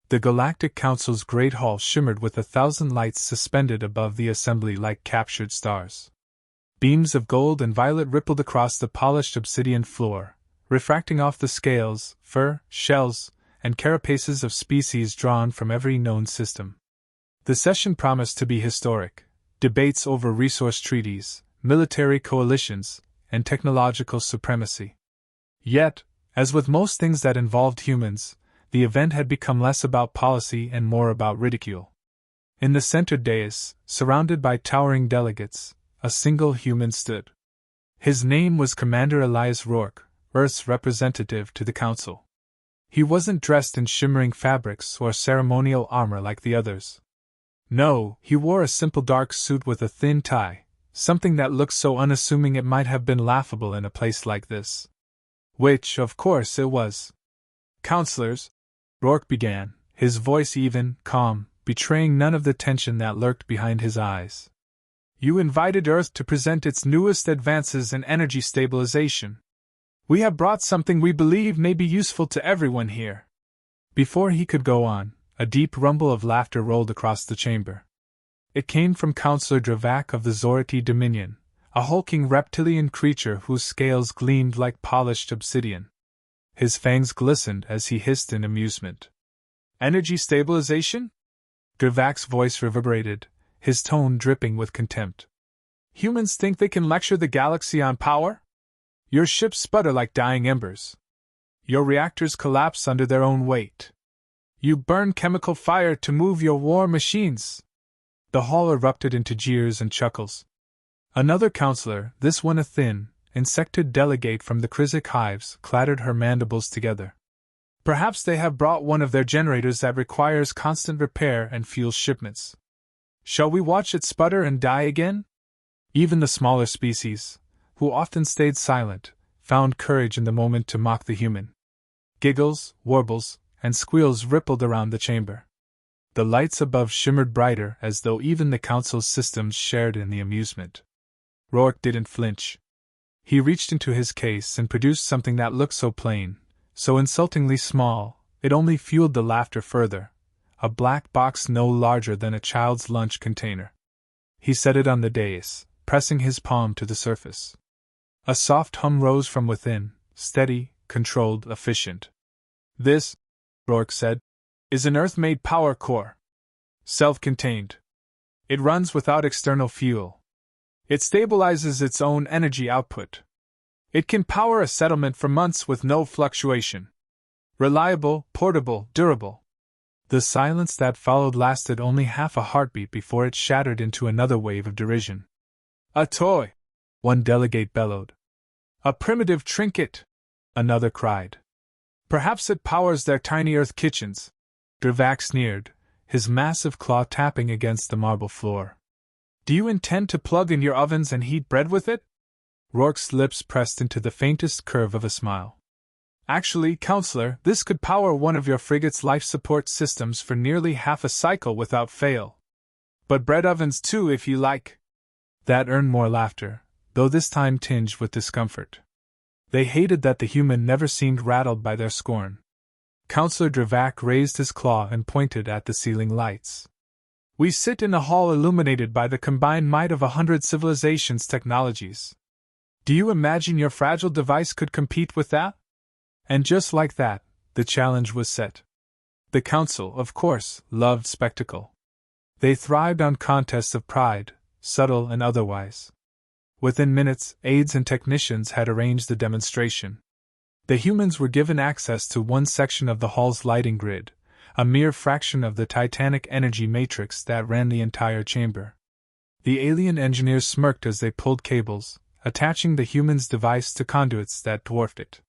The Galactic Council's great hall shimmered with 1,000 lights suspended above the assembly like captured stars. Beams of gold and violet rippled across the polished obsidian floor, refracting off the scales, fur, shells, and carapaces of species drawn from every known system. The session promised to be historic. Debates over resource treaties, military coalitions, and technological supremacy. Yet, as with most things that involved humans, the event had become less about policy and more about ridicule. In the center dais, surrounded by towering delegates, a single human stood. His name was Commander Elias Rourke, Earth's representative to the Council. He wasn't dressed in shimmering fabrics or ceremonial armor like the others. No, he wore a simple dark suit with a thin tie, something that looked so unassuming it might have been laughable in a place like this. Which, of course, it was. "Counselors," Rourke began, his voice even, calm, betraying none of the tension that lurked behind his eyes. "You invited Earth to present its newest advances in energy stabilization. We have brought something we believe may be useful to everyone here." Before he could go on, a deep rumble of laughter rolled across the chamber. It came from Counselor Dravak of the Zorati Dominion, a hulking reptilian creature whose scales gleamed like polished obsidian. His fangs glistened as he hissed in amusement. "Energy stabilization?" Dravak's voice reverberated, his tone dripping with contempt. "Humans think they can lecture the galaxy on power? Your ships sputter like dying embers. Your reactors collapse under their own weight. You burn chemical fire to move your war machines." The hall erupted into jeers and chuckles. Another counselor, this one a thin, insected delegate from the Krizik hives, clattered her mandibles together. "Perhaps they have brought one of their generators that requires constant repair and fuel shipments. Shall we watch it sputter and die again?" Even the smaller species, who often stayed silent, found courage in the moment to mock the human. Giggles, warbles, and squeals rippled around the chamber. The lights above shimmered brighter as though even the Council's systems shared in the amusement. Rourke didn't flinch. He reached into his case and produced something that looked so plain, so insultingly small, it only fueled the laughter further. A black box no larger than a child's lunch container. He set it on the dais, pressing his palm to the surface. A soft hum rose from within, steady, controlled, efficient. "This," Rourke said, "is an Earth-made power core. Self-contained. It runs without external fuel. It stabilizes its own energy output. It can power a settlement for months with no fluctuation. Reliable, portable, durable." The silence that followed lasted only half a heartbeat before it shattered into another wave of derision. "A toy!" one delegate bellowed. "A primitive trinket!" another cried. "Perhaps it powers their tiny Earth kitchens," Dravak sneered, his massive claw tapping against the marble floor. "Do you intend to plug in your ovens and heat bread with it?" Rourke's lips pressed into the faintest curve of a smile. "Actually, Counselor, this could power one of your frigate's life support systems for nearly half a cycle without fail. But bread ovens too, if you like." That earned more laughter, though this time tinged with discomfort. They hated that the human never seemed rattled by their scorn. Counselor Dravak raised his claw and pointed at the ceiling lights. "We sit in a hall illuminated by the combined might of 100 civilizations' technologies. Do you imagine your fragile device could compete with that?" And just like that, the challenge was set. The Council, of course, loved spectacle. They thrived on contests of pride, subtle and otherwise. Within minutes, aides and technicians had arranged the demonstration. The humans were given access to one section of the hall's lighting grid, a mere fraction of the titanic energy matrix that ran the entire chamber. The alien engineers smirked as they pulled cables, attaching the human's device to conduits that dwarfed it.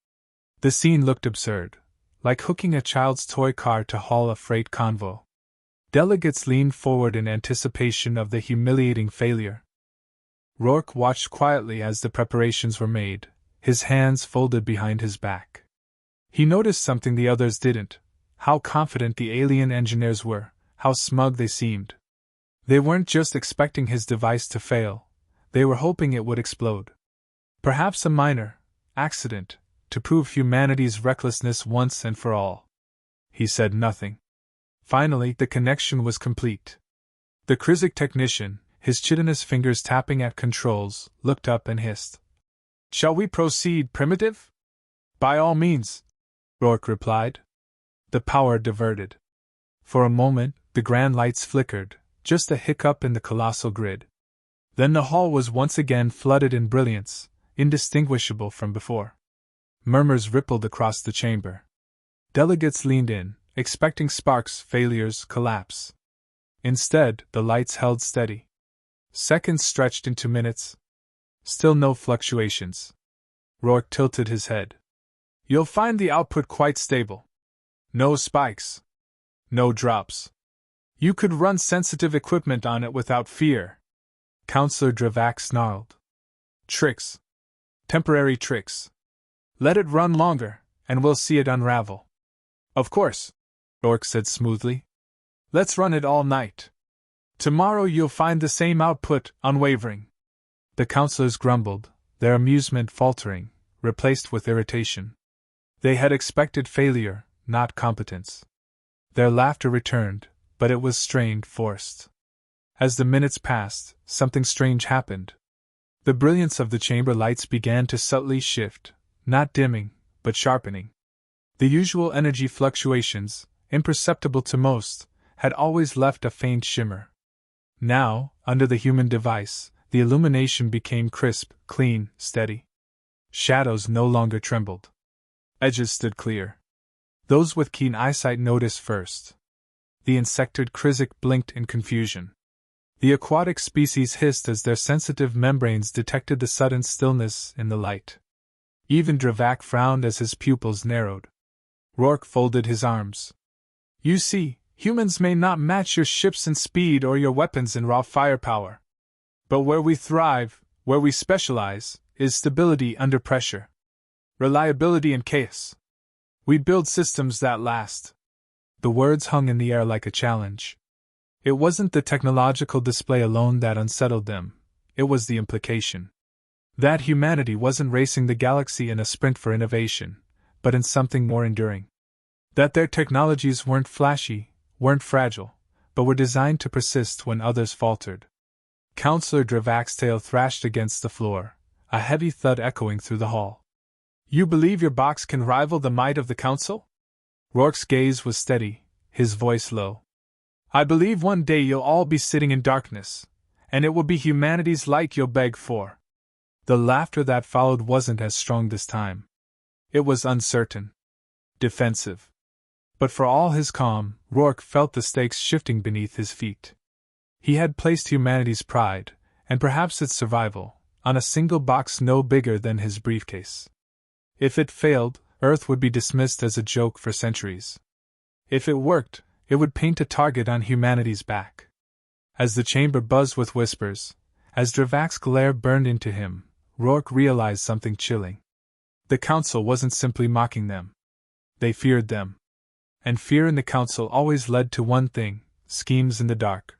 The scene looked absurd, like hooking a child's toy car to haul a freight convoy. Delegates leaned forward in anticipation of the humiliating failure. Rourke watched quietly as the preparations were made, his hands folded behind his back. He noticed something the others didn't: how confident the alien engineers were, how smug they seemed. They weren't just expecting his device to fail, they were hoping it would explode. Perhaps a minor accident, to prove humanity's recklessness once and for all. He said nothing. Finally, the connection was complete. The Krizik technician, his chitinous fingers tapping at controls, looked up and hissed. "Shall we proceed, Primitive?" "By all means," Rourke replied. The power diverted. For a moment, the grand lights flickered, just a hiccup in the colossal grid. Then the hall was once again flooded in brilliance, indistinguishable from before. Murmurs rippled across the chamber. Delegates leaned in, expecting sparks, failures, collapse. Instead, the lights held steady. Seconds stretched into minutes. Still no fluctuations. Rourke tilted his head. "You'll find the output quite stable. No spikes. No drops. You could run sensitive equipment on it without fear." Counselor Dravak snarled. "Tricks. Temporary tricks. Let it run longer, and we'll see it unravel." "Of course," Rourke said smoothly. "Let's run it all night. Tomorrow you'll find the same output, unwavering." The counselors grumbled, their amusement faltering, replaced with irritation. They had expected failure, not competence. Their laughter returned, but it was strained, forced. As the minutes passed, something strange happened. The brilliance of the chamber lights began to subtly shift, not dimming, but sharpening. The usual energy fluctuations, imperceptible to most, had always left a faint shimmer. Now, under the human device, the illumination became crisp, clean, steady. Shadows no longer trembled. Edges stood clear. Those with keen eyesight noticed first. The insectoid Krizik blinked in confusion. The aquatic species hissed as their sensitive membranes detected the sudden stillness in the light. Even Dravak frowned as his pupils narrowed. Rourke folded his arms. "You see, humans may not match your ships in speed or your weapons in raw firepower. But where we thrive, where we specialize, is stability under pressure. Reliability in chaos. We build systems that last." The words hung in the air like a challenge. It wasn't the technological display alone that unsettled them, it was the implication. That humanity wasn't racing the galaxy in a sprint for innovation, but in something more enduring. That their technologies weren't flashy, weren't fragile, but were designed to persist when others faltered. Counselor Dravak's tail thrashed against the floor, a heavy thud echoing through the hall. "You believe your box can rival the might of the Council?" Rourke's gaze was steady, his voice low. "I believe one day you'll all be sitting in darkness, and it will be humanity's light you'll beg for." The laughter that followed wasn't as strong this time. It was uncertain. Defensive. But for all his calm, Rourke felt the stakes shifting beneath his feet. He had placed humanity's pride, and perhaps its survival, on a single box no bigger than his briefcase. If it failed, Earth would be dismissed as a joke for centuries. If it worked, it would paint a target on humanity's back. As the chamber buzzed with whispers, as Dravak's glare burned into him, Rourke realized something chilling. The Council wasn't simply mocking them. They feared them. And fear in the Council always led to one thing: schemes in the dark.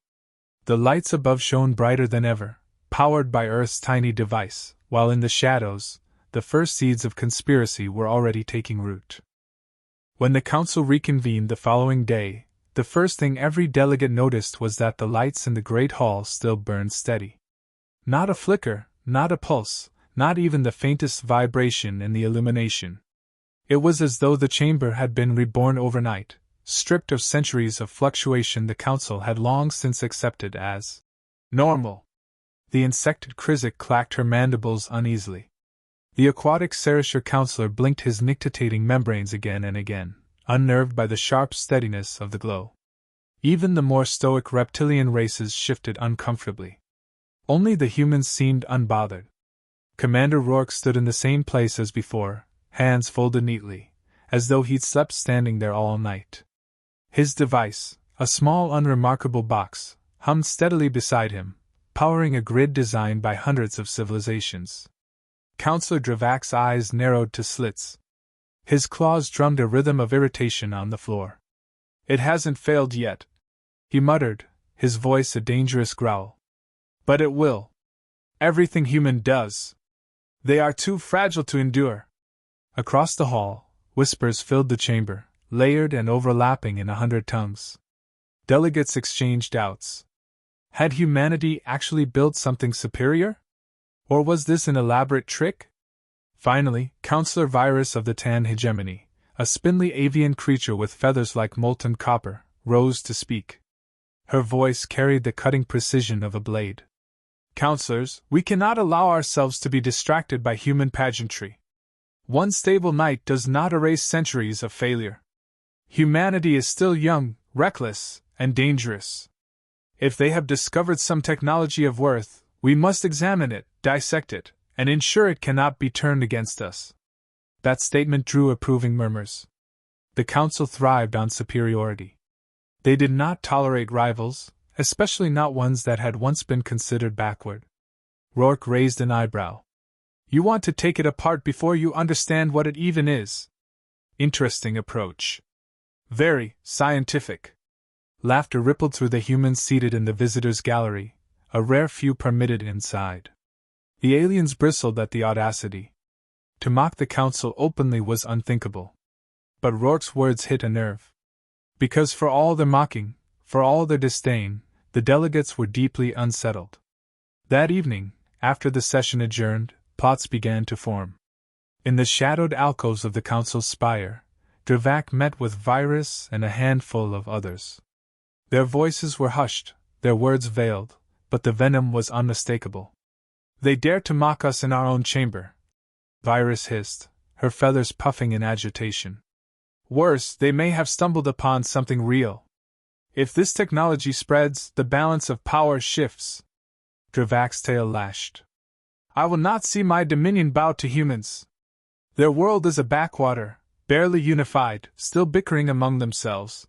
The lights above shone brighter than ever, powered by Earth's tiny device, while in the shadows, the first seeds of conspiracy were already taking root. When the Council reconvened the following day, the first thing every delegate noticed was that the lights in the Great Hall still burned steady. Not a flicker, not a pulse, not even the faintest vibration in the illumination. It was as though the chamber had been reborn overnight, stripped of centuries of fluctuation the Council had long since accepted as normal. The insected Krizik clacked her mandibles uneasily. The aquatic Serasher counselor blinked his nictitating membranes again and again, unnerved by the sharp steadiness of the glow. Even the more stoic reptilian races shifted uncomfortably. Only the humans seemed unbothered. Commander Rourke stood in the same place as before, hands folded neatly, as though he'd slept standing there all night. His device, a small unremarkable box, hummed steadily beside him, powering a grid designed by hundreds of civilizations. Counselor Dravak's eyes narrowed to slits. His claws drummed a rhythm of irritation on the floor. "It hasn't failed yet," he muttered, his voice a dangerous growl. "But it will. Everything human does. They are too fragile to endure." Across the hall, whispers filled the chamber, layered and overlapping in 100 tongues. Delegates exchanged doubts. Had humanity actually built something superior? Or was this an elaborate trick? Finally, Counselor Virus of the Tan Hegemony, a spindly avian creature with feathers like molten copper, rose to speak. Her voice carried the cutting precision of a blade. Counselors, we cannot allow ourselves to be distracted by human pageantry. One stable night does not erase centuries of failure. Humanity is still young, reckless, and dangerous. If they have discovered some technology of worth, we must examine it, dissect it, and ensure it cannot be turned against us. That statement drew approving murmurs. The Council thrived on superiority. They did not tolerate rivals, especially not ones that had once been considered backward. Rourke raised an eyebrow. You want to take it apart before you understand what it even is. Interesting approach. Very scientific. Laughter rippled through the humans seated in the visitors' gallery, a rare few permitted inside. The aliens bristled at the audacity. To mock the Council openly was unthinkable. But Rourke's words hit a nerve. Because for all their mocking, for all their disdain, the delegates were deeply unsettled. That evening, after the session adjourned, plots began to form. In the shadowed alcoves of the Council's spire, Dravac met with Virus and a handful of others. Their voices were hushed, their words veiled, but the venom was unmistakable. They dare to mock us in our own chamber, Virus hissed, her feathers puffing in agitation. Worse, they may have stumbled upon something real. If this technology spreads, the balance of power shifts. Dravac's tail lashed. I will not see my dominion bow to humans. Their world is a backwater, barely unified, still bickering among themselves.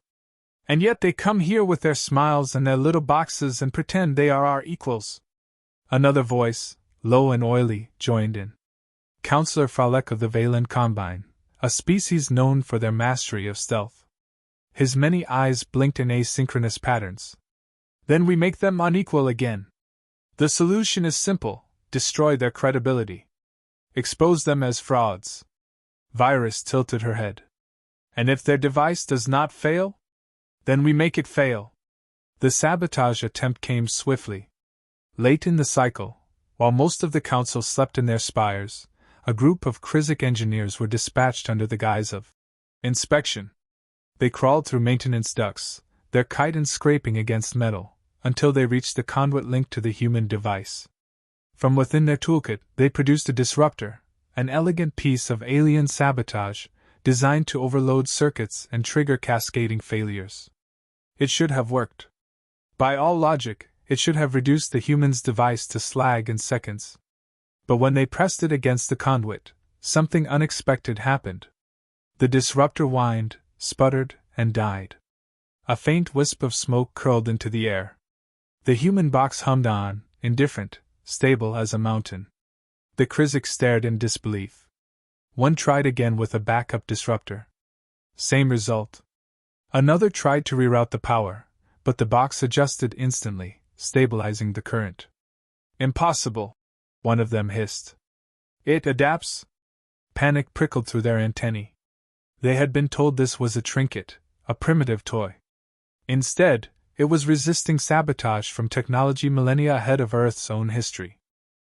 And yet they come here with their smiles and their little boxes and pretend they are our equals. Another voice, low and oily, joined in. Counselor Frolic of the Valen Combine, a species known for their mastery of stealth. His many eyes blinked in asynchronous patterns. Then we make them unequal again. The solution is simple: destroy their credibility. Expose them as frauds. Virus tilted her head. And if their device does not fail? Then we make it fail. The sabotage attempt came swiftly. Late in the cycle, while most of the Council slept in their spires, a group of Krizik engineers were dispatched under the guise of inspection. They crawled through maintenance ducts, their chitin scraping against metal, until they reached the conduit linked to the human device. From within their toolkit, they produced a disruptor, an elegant piece of alien sabotage, designed to overload circuits and trigger cascading failures. It should have worked. By all logic, it should have reduced the human's device to slag in seconds. But when they pressed it against the conduit, something unexpected happened. The disruptor whined, sputtered, and died. A faint wisp of smoke curled into the air. The human box hummed on, indifferent, stable as a mountain. The Krizik stared in disbelief. One tried again with a backup disruptor. Same result. Another tried to reroute the power, but the box adjusted instantly, stabilizing the current. Impossible, one of them hissed. It adapts? Panic prickled through their antennae. They had been told this was a trinket, a primitive toy. Instead, it was resisting sabotage from technology millennia ahead of Earth's own history.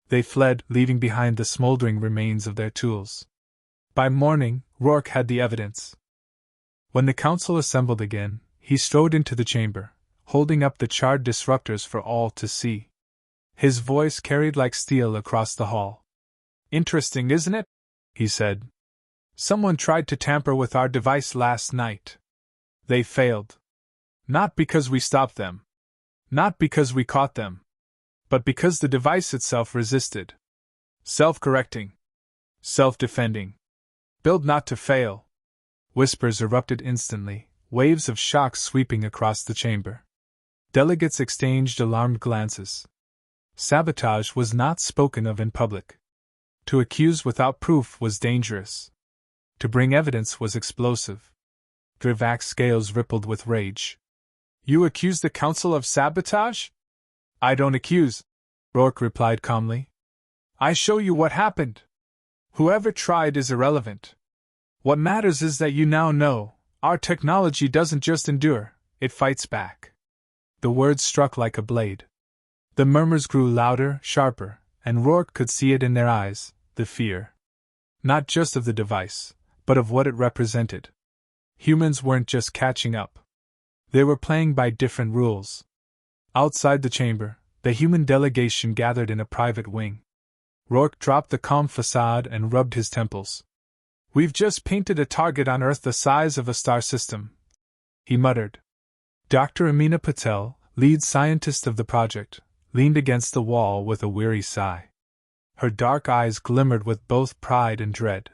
They fled, leaving behind the smoldering remains of their tools. By morning, Rourke had the evidence. When the Council assembled again, he strode into the chamber, holding up the charred disruptors for all to see. His voice carried like steel across the hall. Interesting, isn't it? He said. Someone tried to tamper with our device last night. They failed. Not because we stopped them. Not because we caught them. But because the device itself resisted. Self-correcting. Self-defending. Built not to fail. Whispers erupted instantly, waves of shock sweeping across the chamber. Delegates exchanged alarmed glances. Sabotage was not spoken of in public. To accuse without proof was dangerous. To bring evidence was explosive. Dravac's scales rippled with rage. You accuse the Council of sabotage? I don't accuse, Rourke replied calmly. I show you what happened. Whoever tried is irrelevant. What matters is that you now know, our technology doesn't just endure, it fights back. The words struck like a blade. The murmurs grew louder, sharper, and Rourke could see it in their eyes, the fear. Not just of the device, but of what it represented. Humans weren't just catching up. They were playing by different rules. Outside the chamber, the human delegation gathered in a private wing. Rourke dropped the calm facade and rubbed his temples. "We've just painted a target on Earth the size of a star system," he muttered. Dr. Amina Patel, lead scientist of the project, leaned against the wall with a weary sigh. Her dark eyes glimmered with both pride and dread.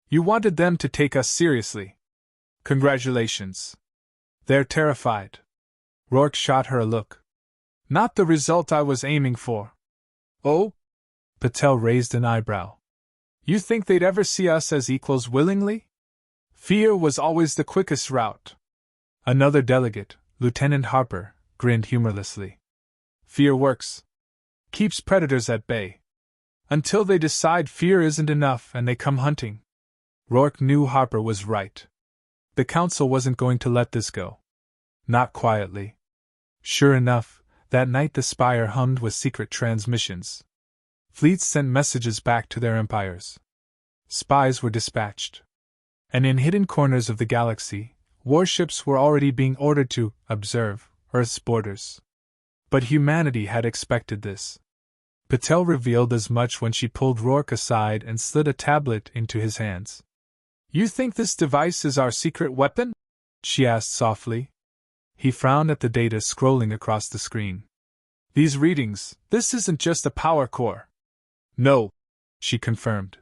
"You wanted them to take us seriously. Congratulations. They're terrified." Rourke shot her a look. "Not the result I was aiming for." "Oh?" Patel raised an eyebrow. "You think they'd ever see us as equals willingly? Fear was always the quickest route." Another delegate, Lieutenant Harper, grinned humorlessly. "Fear works. Keeps predators at bay. Until they decide fear isn't enough and they come hunting." Rourke knew Harper was right. The Council wasn't going to let this go. Not quietly. Sure enough, that night the spire hummed with secret transmissions. Fleets sent messages back to their empires. Spies were dispatched. And in hidden corners of the galaxy, warships were already being ordered to observe Earth's borders. But humanity had expected this. Patel revealed as much when she pulled Rourke aside and slid a tablet into his hands. "You think this device is our secret weapon?" she asked softly. He frowned at the data scrolling across the screen. "These readings, this isn't just a power core." "No," she confirmed.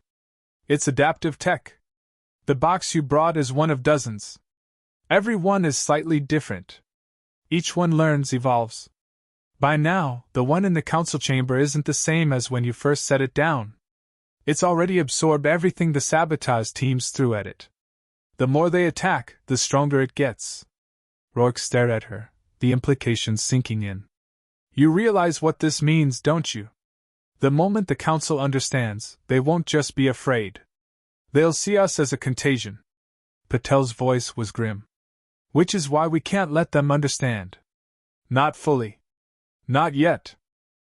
"It's adaptive tech. The box you brought is one of dozens. Every one is slightly different. Each one learns, evolves. By now, the one in the council chamber isn't the same as when you first set it down. It's already absorbed everything the sabotage teams threw at it. The more they attack, the stronger it gets." Rourke stared at her, the implications sinking in. "You realize what this means, don't you? The moment the council understands, they won't just be afraid. They'll see us as a contagion." Patel's voice was grim. "Which is why we can't let them understand. Not fully. Not yet."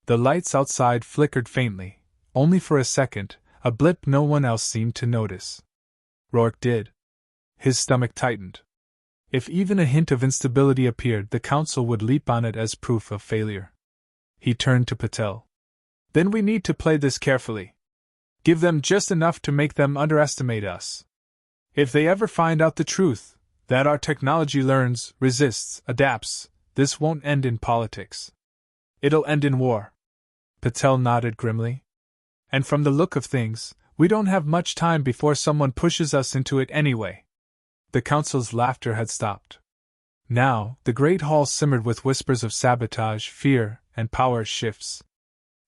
The lights outside flickered faintly, only for a second, a blip no one else seemed to notice. Rourke did. His stomach tightened. If even a hint of instability appeared, the council would leap on it as proof of failure. He turned to Patel. "Then we need to play this carefully. Give them just enough to make them underestimate us. If they ever find out the truth, that our technology learns, resists, adapts, this won't end in politics. It'll end in war." Patel nodded grimly. "And from the look of things, we don't have much time before someone pushes us into it anyway." The council's laughter had stopped. Now, the great hall simmered with whispers of sabotage, fear, and power shifts.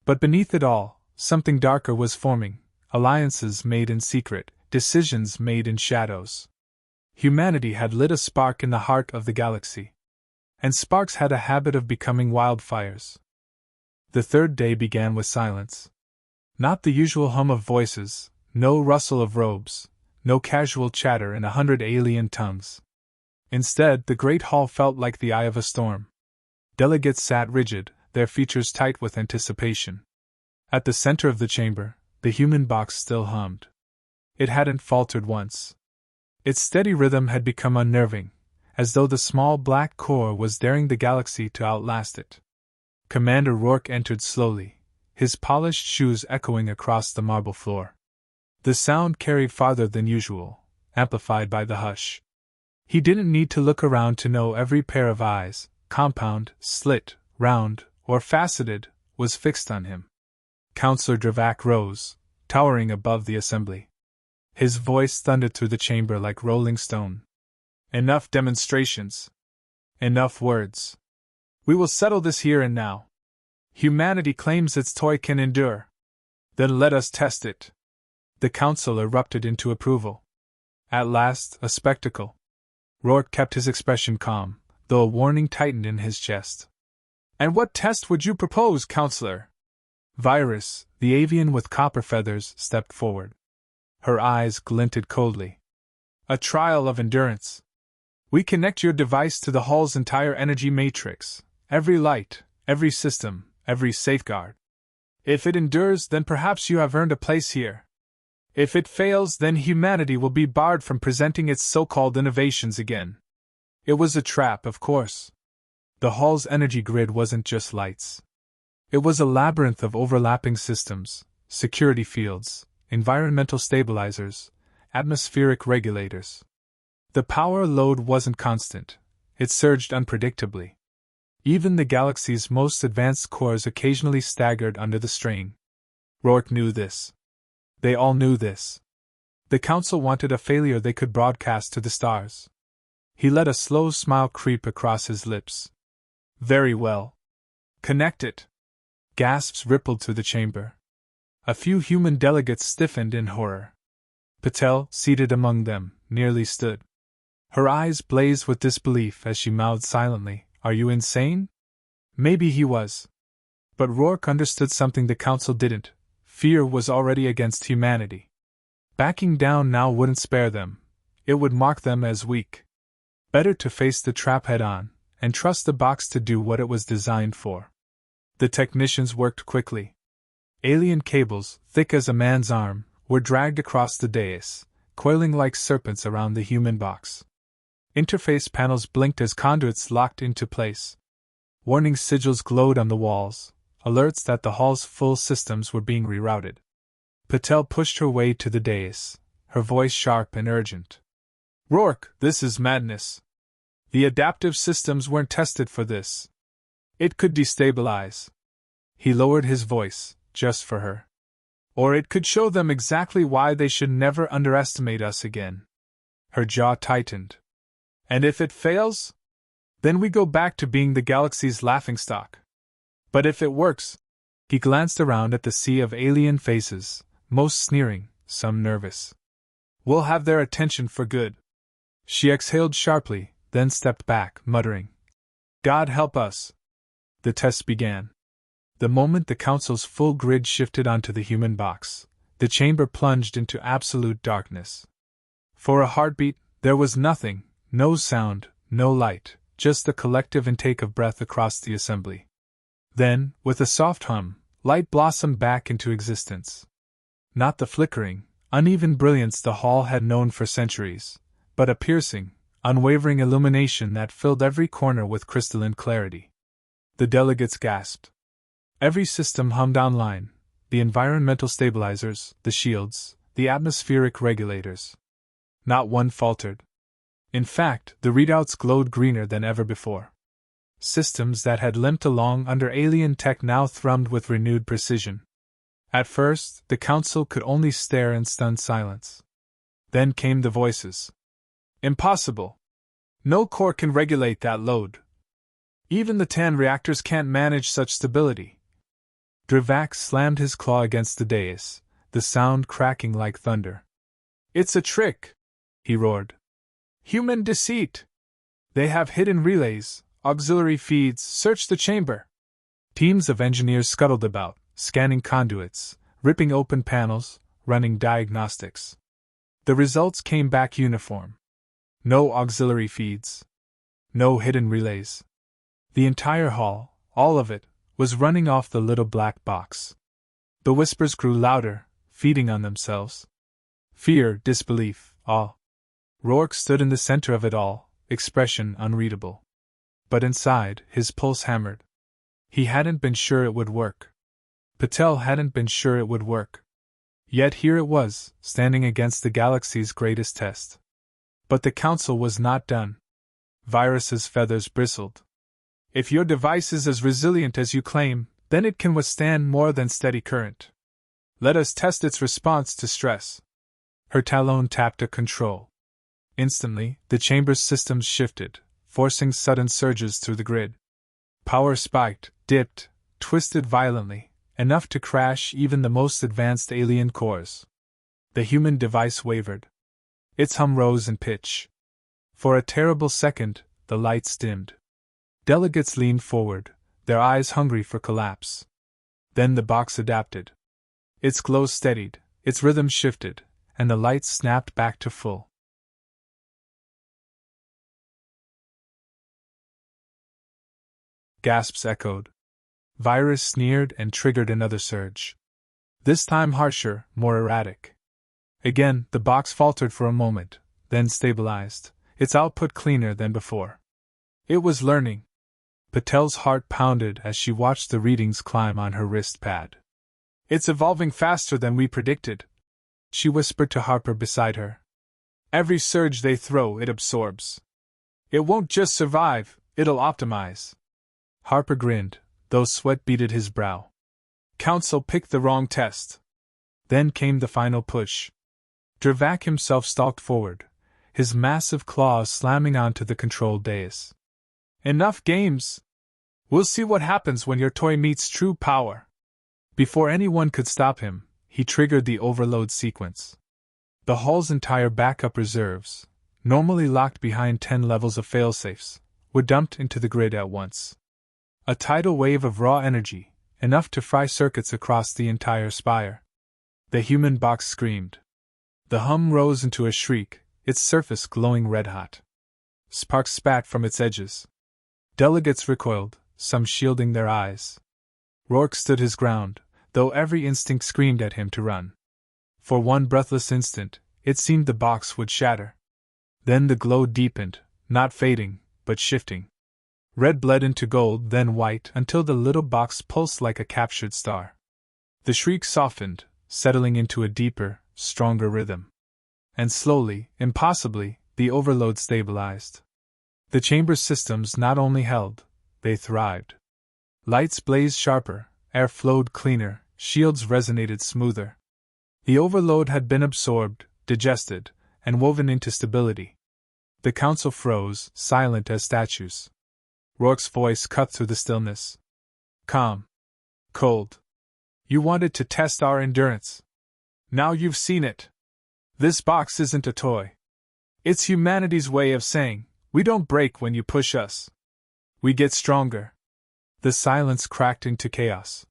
But beneath it all, something darker was forming, alliances made in secret, decisions made in shadows. Humanity had lit a spark in the heart of the galaxy. And sparks had a habit of becoming wildfires. The third day began with silence. Not the usual hum of voices, no rustle of robes, no casual chatter in 100 alien tongues. Instead, the great hall felt like the eye of a storm. Delegates sat rigid, their features tight with anticipation. At the center of the chamber, the human box still hummed. It hadn't faltered once. Its steady rhythm had become unnerving, as though the small black core was daring the galaxy to outlast it. Commander Rourke entered slowly, his polished shoes echoing across the marble floor. The sound carried farther than usual, amplified by the hush. He didn't need to look around to know every pair of eyes, compound, slit, round, or faceted, was fixed on him. Councillor Dravak rose, towering above the assembly. His voice thundered through the chamber like rolling stone. "Enough demonstrations. Enough words. We will settle this here and now. Humanity claims its toy can endure. Then let us test it." The council erupted into approval. At last, a spectacle. Rourke kept his expression calm, though a warning tightened in his chest. "And what test would you propose, Counselor?" Virus, the avian with copper feathers, stepped forward. Her eyes glinted coldly. "A trial of endurance. We connect your device to the hull's entire energy matrix, every light, every system, every safeguard. If it endures, then perhaps you have earned a place here. If it fails, then humanity will be barred from presenting its so-called innovations again. It was a trap, of course. The hall's energy grid wasn't just lights. It was a labyrinth of overlapping systems, security fields, environmental stabilizers, atmospheric regulators. The power load wasn't constant. It surged unpredictably. Even the galaxy's most advanced cores occasionally staggered under the strain. Rourke knew this. They all knew this. The Council wanted a failure they could broadcast to the stars. He let a slow smile creep across his lips. Very well. Connect it. Gasps rippled through the chamber. A few human delegates stiffened in horror. Patel, seated among them, nearly stood. Her eyes blazed with disbelief as she mouthed silently, "Are you insane?" Maybe he was. But Rourke understood something the Council didn't. Fear was already against humanity. Backing down now wouldn't spare them. It would mark them as weak. Better to face the trap head-on, and trust the box to do what it was designed for. The technicians worked quickly. Alien cables, thick as a man's arm, were dragged across the dais, coiling like serpents around the human box. Interface panels blinked as conduits locked into place. Warning sigils glowed on the walls, alerts that the hall's full systems were being rerouted. Patel pushed her way to the dais, her voice sharp and urgent. "Rourke, this is madness. The adaptive systems weren't tested for this. It could destabilize." He lowered his voice, just for her. "Or it could show them exactly why they should never underestimate us again." Her jaw tightened. "And if it fails? Then we go back to being the galaxy's laughingstock. But if it works..." He glanced around at the sea of alien faces, most sneering, some nervous. "We'll have their attention for good." She exhaled sharply, then stepped back, muttering, "God help us." The test began. The moment the Council's full grid shifted onto the human box, the chamber plunged into absolute darkness. For a heartbeat, there was nothing, no sound, no light, just the collective intake of breath across the assembly. Then, with a soft hum, light blossomed back into existence. Not the flickering, uneven brilliance the hall had known for centuries, but a piercing, unwavering illumination that filled every corner with crystalline clarity. The delegates gasped. Every system hummed online, the environmental stabilizers, the shields, the atmospheric regulators. Not one faltered. In fact, the readouts glowed greener than ever before. Systems that had limped along under alien tech now thrummed with renewed precision. At first, the Council could only stare in stunned silence. Then came the voices. "Impossible! No core can regulate that load. Even the 10 reactors can't manage such stability." Drvac slammed his claw against the dais, the sound cracking like thunder. "It's a trick!" he roared. "Human deceit! They have hidden relays, auxiliary feeds, search the chamber!" Teams of engineers scuttled about, scanning conduits, ripping open panels, running diagnostics. The results came back uniform. No auxiliary feeds. No hidden relays. The entire hall, all of it, was running off the little black box. The whispers grew louder, feeding on themselves. Fear, disbelief, awe. Rourke stood in the center of it all, expression unreadable. But inside, his pulse hammered. He hadn't been sure it would work. Patel hadn't been sure it would work. Yet here it was, standing against the galaxy's greatest test. But the Council was not done. Virus's feathers bristled. "If your device is as resilient as you claim, then it can withstand more than steady current. Let us test its response to stress." Her talon tapped a control. Instantly, the chamber's systems shifted, forcing sudden surges through the grid. Power spiked, dipped, twisted violently, enough to crash even the most advanced alien cores. The human device wavered. Its hum rose in pitch. For a terrible second, the lights dimmed. Delegates leaned forward, their eyes hungry for collapse. Then the box adapted. Its glow steadied, its rhythm shifted, and the lights snapped back to full. Gasps echoed. Virus sneered and triggered another surge. This time harsher, more erratic. Again, the box faltered for a moment, then stabilized, its output cleaner than before. It was learning. Patel's heart pounded as she watched the readings climb on her wrist pad. It's evolving faster than we predicted, she whispered to Harper beside her. Every surge they throw, it absorbs. It won't just survive, it'll optimize. Harper grinned, though sweat beaded his brow. Council picked the wrong test. Then came the final push. Dravak himself stalked forward, his massive claws slamming onto the control dais. Enough games! We'll see what happens when your toy meets true power. Before anyone could stop him, he triggered the overload sequence. The hull's entire backup reserves, normally locked behind 10 levels of failsafes, were dumped into the grid at once. A tidal wave of raw energy, enough to fry circuits across the entire spire. The human box screamed. The hum rose into a shriek, its surface glowing red-hot. Sparks spat from its edges. Delegates recoiled, some shielding their eyes. Rourke stood his ground, though every instinct screamed at him to run. For one breathless instant, it seemed the box would shatter. Then the glow deepened, not fading, but shifting. Red bled into gold, then white, until the little box pulsed like a captured star. The shriek softened, settling into a deeper, stronger rhythm. And slowly, impossibly, the overload stabilized. The chamber's systems not only held, they thrived. Lights blazed sharper, air flowed cleaner, shields resonated smoother. The overload had been absorbed, digested, and woven into stability. The council froze, silent as statues. Rourke's voice cut through the stillness. Calm. Cold. You wanted to test our endurance. Now you've seen it. This box isn't a toy. It's humanity's way of saying, we don't break when you push us. We get stronger. The silence cracked into chaos.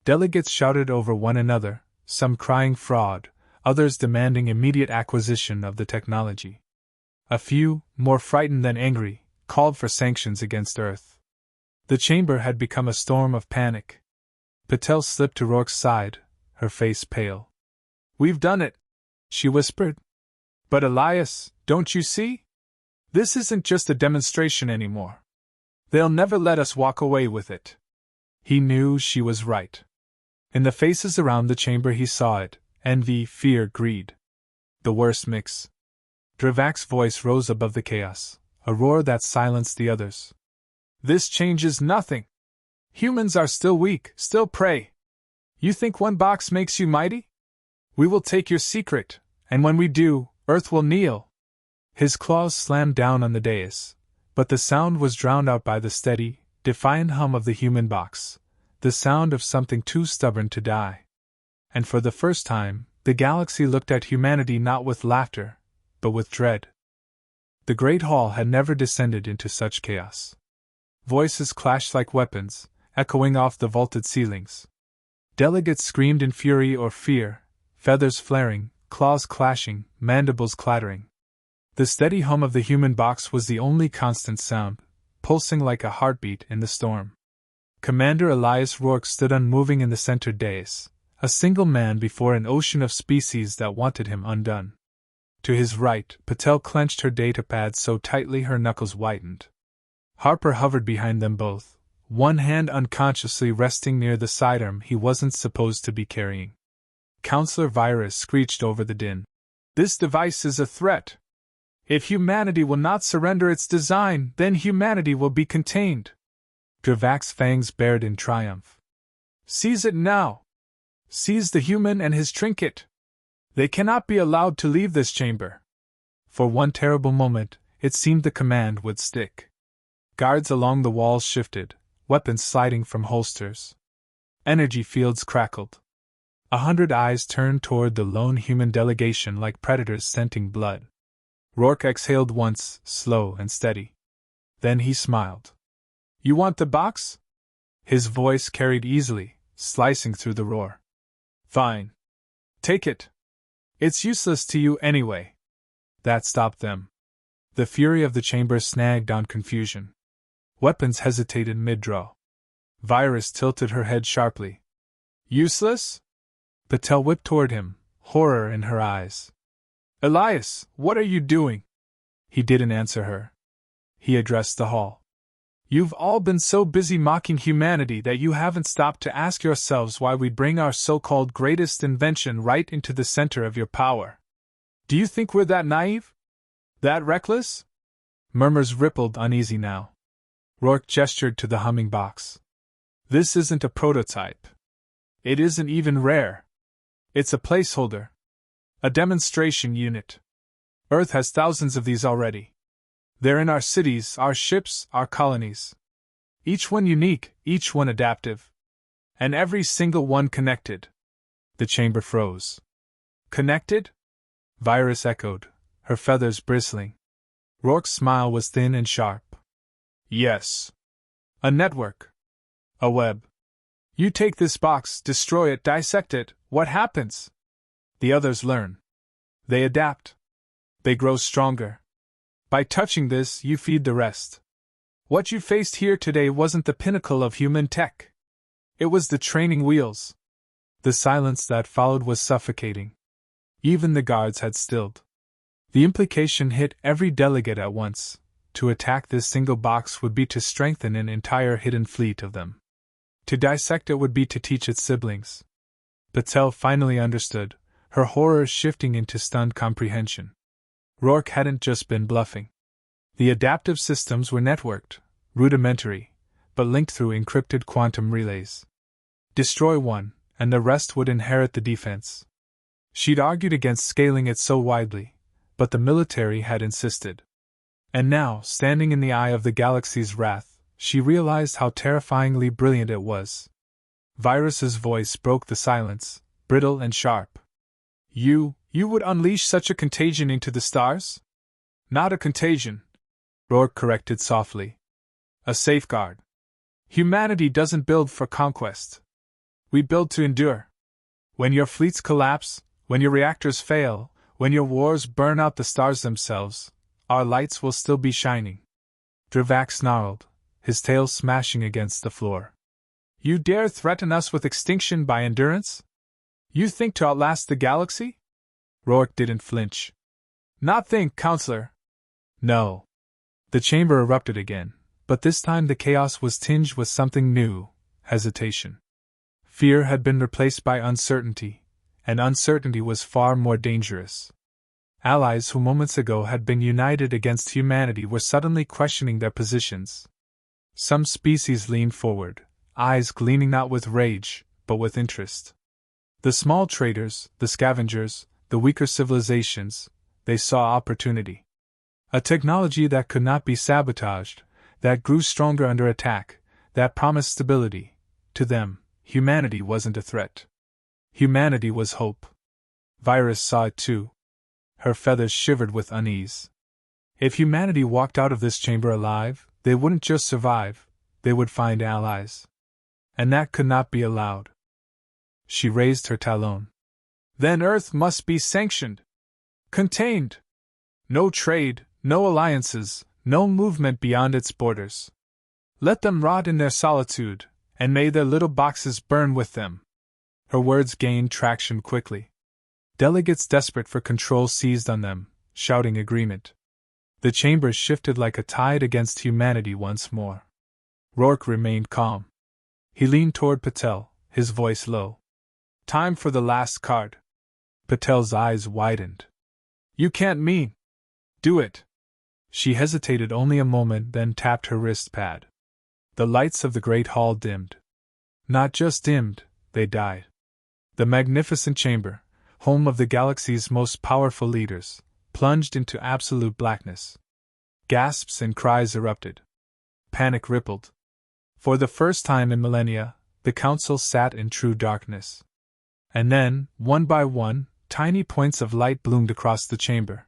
Delegates shouted over one another, some crying fraud, others demanding immediate acquisition of the technology. A few, more frightened than angry, called for sanctions against Earth. The chamber had become a storm of panic. Patel slipped to Rourke's side, her face pale. We've done it, she whispered. But Elias, don't you see? This isn't just a demonstration anymore. They'll never let us walk away with it. He knew she was right. In the faces around the chamber he saw it, envy, fear, greed. The worst mix. Dravak's voice rose above the chaos, a roar that silenced the others. This changes nothing. Humans are still weak, still prey. You think one box makes you mighty? We will take your secret, and when we do, Earth will kneel. His claws slammed down on the dais, but the sound was drowned out by the steady, defiant hum of the human box, the sound of something too stubborn to die. And for the first time, the galaxy looked at humanity not with laughter, but with dread. The great hall had never descended into such chaos. Voices clashed like weapons, echoing off the vaulted ceilings. Delegates screamed in fury or fear, feathers flaring, claws clashing, mandibles clattering. The steady hum of the human box was the only constant sound, pulsing like a heartbeat in the storm. Commander Elias Rourke stood unmoving in the center dais, a single man before an ocean of species that wanted him undone. To his right, Patel clenched her datapad so tightly her knuckles whitened. Harper hovered behind them both, one hand unconsciously resting near the sidearm he wasn't supposed to be carrying. Counselor Virus screeched over the din. This device is a threat. If humanity will not surrender its design, then humanity will be contained. Dravak's fangs bared in triumph. Seize it now! Seize the human and his trinket! They cannot be allowed to leave this chamber. For one terrible moment, it seemed the command would stick. Guards along the walls shifted, weapons sliding from holsters. Energy fields crackled. 100 eyes turned toward the lone human delegation like predators scenting blood. Rourke exhaled once, slow and steady. Then he smiled. You want the box? His voice carried easily, slicing through the roar. Fine. Take it. It's useless to you anyway. That stopped them. The fury of the chamber snagged on confusion. Weapons hesitated mid-draw. Virus tilted her head sharply. Useless? Patel whipped toward him, horror in her eyes. Elias, what are you doing? He didn't answer her. He addressed the hall. You've all been so busy mocking humanity that you haven't stopped to ask yourselves why we bring our so-called greatest invention right into the center of your power. Do you think we're that naive? That reckless? Murmurs rippled uneasy now. Rourke gestured to the humming box. This isn't a prototype. It isn't even rare. It's a placeholder. A demonstration unit. Earth has thousands of these already. They're in our cities, our ships, our colonies. Each one unique, each one adaptive. And every single one connected. The chamber froze. Connected? Virus echoed, her feathers bristling. Rourke's smile was thin and sharp. Yes. A network. A web. You take this box, destroy it, dissect it, what happens? The others learn. They adapt. They grow stronger. By touching this, you feed the rest. What you faced here today wasn't the pinnacle of human tech. It was the training wheels. The silence that followed was suffocating. Even the guards had stilled. The implication hit every delegate at once. To attack this single box would be to strengthen an entire hidden fleet of them. To dissect it would be to teach its siblings. Patel finally understood, her horror shifting into stunned comprehension. Rourke hadn't just been bluffing. The adaptive systems were networked, rudimentary, but linked through encrypted quantum relays. Destroy one, and the rest would inherit the defense. She'd argued against scaling it so widely, but the military had insisted. And now, standing in the eye of the galaxy's wrath, she realized how terrifyingly brilliant it was. Virus's voice broke the silence, brittle and sharp. You would unleash such a contagion into the stars? Not a contagion, Rourke corrected softly. A safeguard. Humanity doesn't build for conquest. We build to endure. When your fleets collapse, when your reactors fail, when your wars burn out the stars themselves, our lights will still be shining. Dravac snarled, his tail smashing against the floor. You dare threaten us with extinction by endurance? You think to outlast the galaxy? Rourke didn't flinch. Not think, Counselor. No. The chamber erupted again, but this time the chaos was tinged with something new, hesitation. Fear had been replaced by uncertainty, and uncertainty was far more dangerous. Allies who moments ago had been united against humanity were suddenly questioning their positions. Some species leaned forward, eyes gleaming not with rage, but with interest. The small traders, the scavengers, the weaker civilizations, they saw opportunity. A technology that could not be sabotaged, that grew stronger under attack, that promised stability. To them, humanity wasn't a threat. Humanity was hope. Virus saw it too. Her feathers shivered with unease. If humanity walked out of this chamber alive, they wouldn't just survive, they would find allies. And that could not be allowed. She raised her talon. Then Earth must be sanctioned. Contained. No trade, no alliances, no movement beyond its borders. Let them rot in their solitude, and may their little boxes burn with them. Her words gained traction quickly. Delegates desperate for control seized on them, shouting agreement. The chamber shifted like a tide against humanity once more. Rourke remained calm. He leaned toward Patel, his voice low. Time for the last card. Patel's eyes widened. You can't mean. Do it. She hesitated only a moment, then tapped her wrist pad. The lights of the great hall dimmed. Not just dimmed, they died. The magnificent chamber, home of the galaxy's most powerful leaders, plunged into absolute blackness. Gasps and cries erupted. Panic rippled. For the first time in millennia, the council sat in true darkness. And then, one by one, tiny points of light bloomed across the chamber.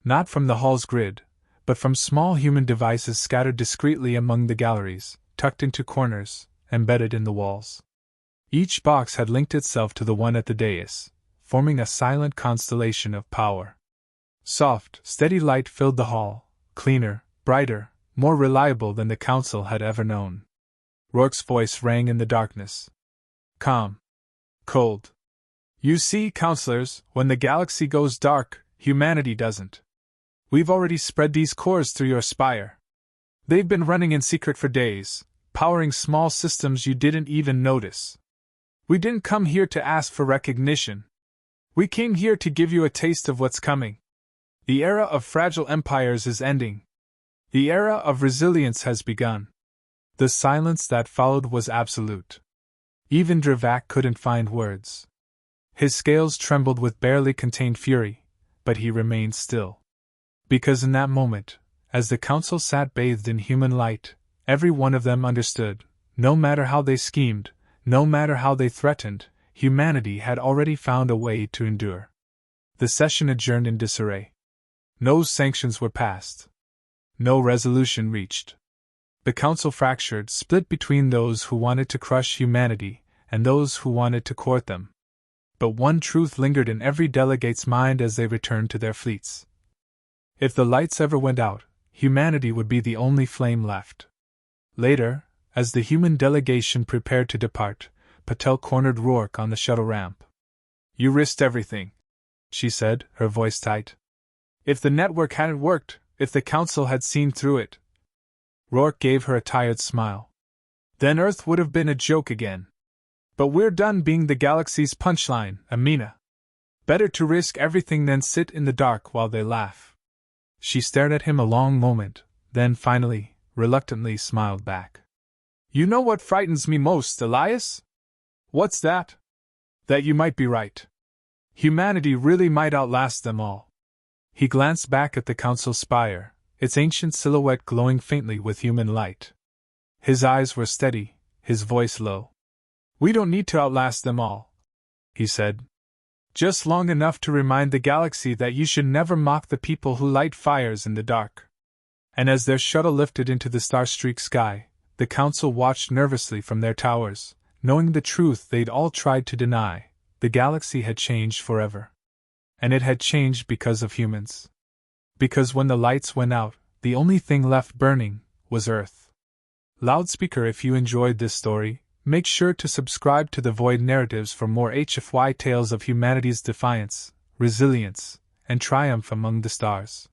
Not from the hall's grid, but from small human devices scattered discreetly among the galleries, tucked into corners, embedded in the walls. Each box had linked itself to the one at the dais, forming a silent constellation of power. Soft, steady light filled the hall, cleaner, brighter, more reliable than the Council had ever known. Rourke's voice rang in the darkness. Calm. Cold. You see, counselors, when the galaxy goes dark, humanity doesn't. We've already spread these cores through your spire. They've been running in secret for days, powering small systems you didn't even notice. We didn't come here to ask for recognition. We came here to give you a taste of what's coming. The era of fragile empires is ending. The era of resilience has begun. The silence that followed was absolute. Even Dravak couldn't find words. His scales trembled with barely contained fury, but he remained still. Because in that moment, as the Council sat bathed in human light, every one of them understood, no matter how they schemed, no matter how they threatened, humanity had already found a way to endure. The session adjourned in disarray. No sanctions were passed. No resolution reached. The Council fractured, split between those who wanted to crush humanity and those who wanted to court them. But one truth lingered in every delegate's mind as they returned to their fleets. If the lights ever went out, humanity would be the only flame left. Later, as the human delegation prepared to depart, Patel cornered Rourke on the shuttle ramp. You risked everything, she said, her voice tight. If the network hadn't worked, if the Council had seen through it. Rourke gave her a tired smile. Then Earth would have been a joke again. But we're done being the galaxy's punchline, Amina. Better to risk everything than sit in the dark while they laugh. She stared at him a long moment, then finally, reluctantly smiled back. You know what frightens me most, Elias? What's that? That you might be right. Humanity really might outlast them all. He glanced back at the Council spire, its ancient silhouette glowing faintly with human light. His eyes were steady, his voice low. We don't need to outlast them all, he said. Just long enough to remind the galaxy that you should never mock the people who light fires in the dark. And as their shuttle lifted into the star-streaked sky, the Council watched nervously from their towers, knowing the truth they'd all tried to deny. The galaxy had changed forever. And it had changed because of humans. Because when the lights went out, the only thing left burning was Earth. Loudspeaker, if you enjoyed this story, make sure to subscribe to the Void Narratives for more HFY tales of humanity's defiance, resilience, and triumph among the stars.